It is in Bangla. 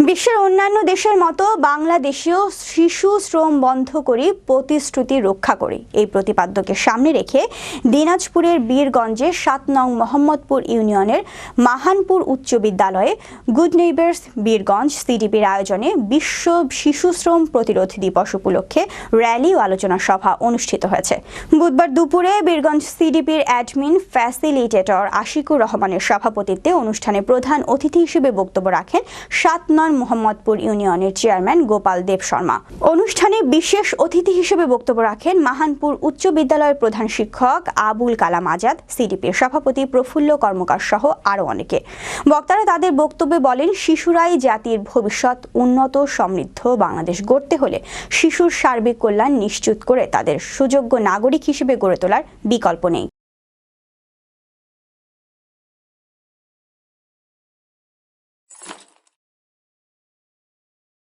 বিশ্বের অন্যান্য দেশের মতো বাংলাদেশেও শিশু শ্রম বন্ধ করি, প্রতিশ্রুতি রক্ষা করি এই প্রতিপাদ্যকে সামনে রেখে দিনাজপুরের বীরগঞ্জে ৭ নং মোহাম্মদপুর ইউনিয়নের মাহানপুর উচ্চ বিদ্যালয়ে গুড নেইবার্স বীরগঞ্জ সিডিপির আয়োজনে বিশ্ব শিশু শ্রম প্রতিরোধ দিবস উপলক্ষে র্যালি ও আলোচনা সভা অনুষ্ঠিত হয়েছে। বুধবার দুপুরে বীরগঞ্জ সিডিপির অ্যাডমিন ফ্যাসিলিটেটর আশিকুর রহমানের সভাপতিত্বে অনুষ্ঠানে প্রধান অতিথি হিসেবে বক্তব্য রাখেন ৭ নং মোহাম্মদপুর ইউনিয়নের চেয়ারম্যান গোপাল দেব শর্মা। অনুষ্ঠানে বিশেষ অতিথি হিসেবে বক্তব্য রাখেন মাহানপুর উচ্চ বিদ্যালয়ের প্রধান শিক্ষক আবুল কালাম আজাদ, সিডিপির সভাপতি প্রফুল্ল কর্মকার সহ আরও অনেকে। বক্তারা তাদের বক্তব্যে বলেন, শিশুরাই জাতির ভবিষ্যৎ। উন্নত সমৃদ্ধ বাংলাদেশ গড়তে হলে শিশুর সার্বিক কল্যাণ নিশ্চিত করে তাদের সুযোগ্য নাগরিক হিসেবে গড়ে তোলার বিকল্প নেই।